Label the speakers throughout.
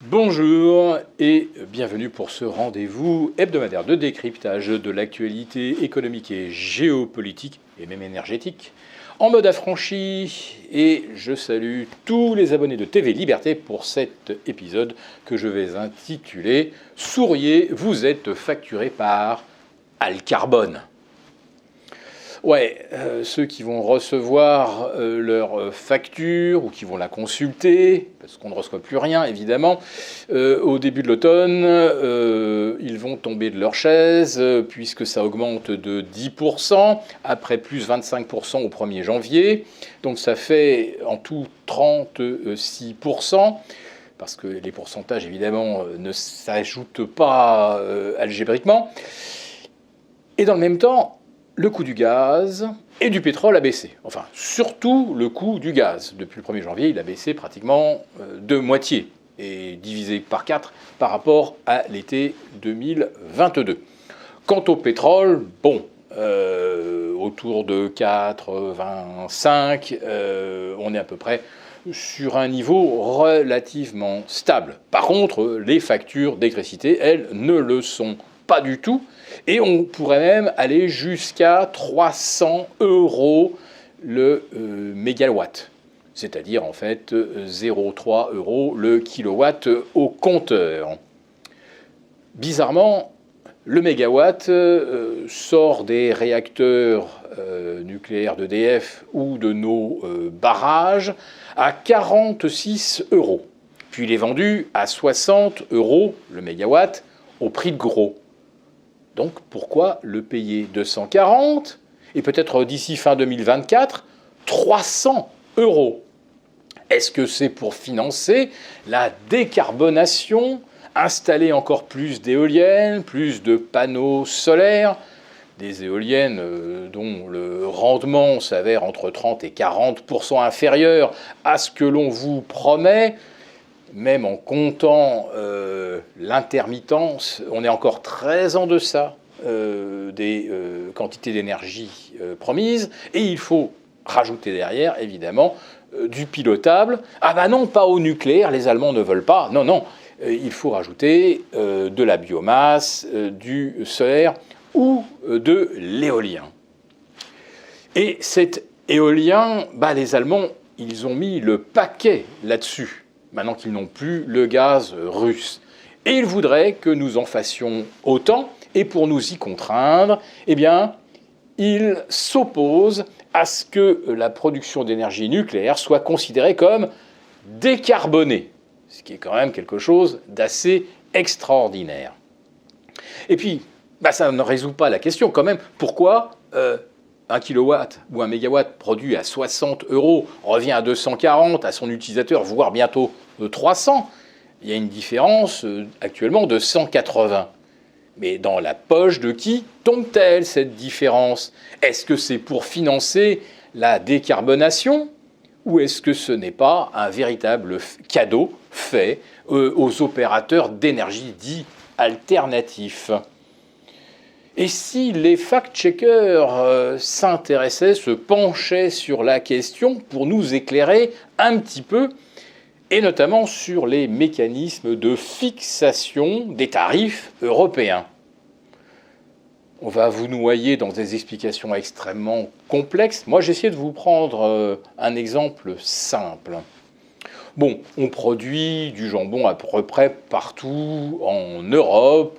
Speaker 1: Bonjour et bienvenue pour ce rendez-vous hebdomadaire de décryptage de l'actualité économique et géopolitique et même énergétique en mode affranchi. Et je salue tous les abonnés de TV Liberté pour cet épisode que je vais intituler « Souriez, vous êtes facturé par Alcarbone ». Ouais, ceux qui vont recevoir leur facture ou qui vont la consulter, parce qu'on ne reçoit plus rien évidemment, au début de l'automne, ils vont tomber de leur chaise puisque ça augmente de 10%, après plus 25% au 1er janvier. Donc ça fait en tout 36%. Parce que les pourcentages évidemment ne s'ajoutent pas algébriquement. Et dans le même temps, le coût du gaz et du pétrole a baissé. Enfin, surtout le coût du gaz. Depuis le 1er janvier, il a baissé pratiquement de moitié et divisé par 4 par rapport à l'été 2022. Quant au pétrole, bon, autour de 4,25, on est à peu près sur un niveau relativement stable. Par contre, les factures d'électricité, elles, ne le sont pas du tout. Et on pourrait même aller jusqu'à 300 € le mégawatt. C'est-à-dire en fait 0,3 € le kilowatt au compteur. Bizarrement, le mégawatt sort des réacteurs nucléaires d'EDF ou de nos barrages à 46 €. Puis il est vendu à 60 € le mégawatt au prix de gros. Donc pourquoi le payer 240 et peut-être d'ici fin 2024, 300 €? Est-ce que c'est pour financer la décarbonation, installer encore plus d'éoliennes, plus de panneaux solaires, des éoliennes dont le rendement s'avère entre 30 et 40% inférieur à ce que l'on vous promet? Même en comptant l'intermittence, on est encore très en deçà des quantités d'énergie promises. Et il faut rajouter derrière, évidemment, du pilotable. Ah ben non, pas au nucléaire, les Allemands ne veulent pas. Non, non, il faut rajouter de la biomasse, du solaire ou de l'éolien. Et cet éolien, les Allemands, ils ont mis le paquet là-dessus. Maintenant qu'ils n'ont plus le gaz russe. Et ils voudraient que nous en fassions autant, et pour nous y contraindre, eh bien, ils s'opposent à ce que la production d'énergie nucléaire soit considérée comme décarbonée, ce qui est quand même quelque chose d'assez extraordinaire. Et puis, ça ne résout pas la question quand même. Pourquoi un kilowatt ou un mégawatt produit à 60 € revient à 240 à son utilisateur, voire bientôt 300. Il y a une différence actuellement de 180. Mais dans la poche de qui tombe-t-elle cette différence? Est-ce que c'est pour financer la décarbonation ou est-ce que ce n'est pas un véritable cadeau fait aux opérateurs d'énergie dits alternatifs? Et si les fact-checkers s'intéressaient, se penchaient sur la question pour nous éclairer un petit peu, et notamment sur les mécanismes de fixation des tarifs européens? On va vous noyer dans des explications extrêmement complexes. Moi, j'ai essayé de vous prendre un exemple simple. Bon, on produit du jambon à peu près partout en Europe,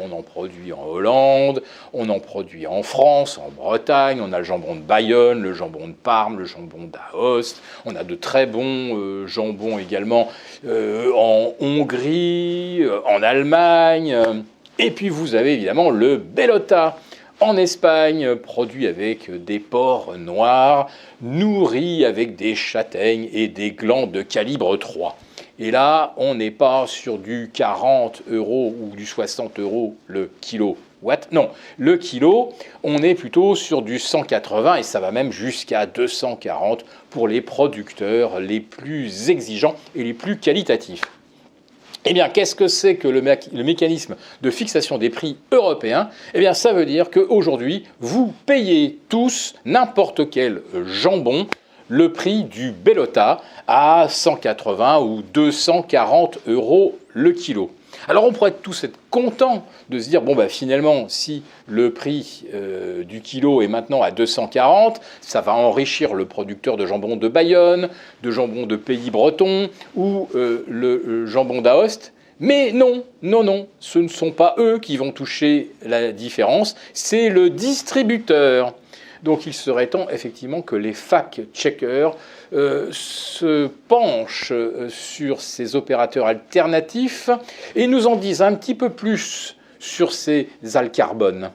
Speaker 1: on en produit en Hollande, on en produit en France, en Bretagne, on a le jambon de Bayonne, le jambon de Parme, le jambon d'Aoste, on a de très bons jambons également en Hongrie, en Allemagne, et puis vous avez évidemment le Bellota. En Espagne, produit avec des porcs noirs, nourri avec des châtaignes et des glands de calibre 3. Et là, on n'est pas sur du 40 € ou du 60 € le kilowatt. Non, le kilo, on est plutôt sur du 180 et ça va même jusqu'à 240 pour les producteurs les plus exigeants et les plus qualitatifs. Eh bien, qu'est-ce que c'est que le mécanisme de fixation des prix européens? Eh bien, ça veut dire qu'aujourd'hui, vous payez tous n'importe quel jambon le prix du Bellota à 180 ou 240 euros le kilo. Alors on pourrait tous être contents de se dire, bon bah finalement, si le prix du kilo est maintenant à 240, ça va enrichir le producteur de jambon de Bayonne, de jambon de Pays Breton ou le jambon d'Aoste. Mais non, non, non, ce ne sont pas eux qui vont toucher la différence, c'est le distributeur. Donc il serait temps effectivement que les fact-checkers se penchent sur ces opérateurs alternatifs et nous en disent un petit peu plus sur ces alcarbones.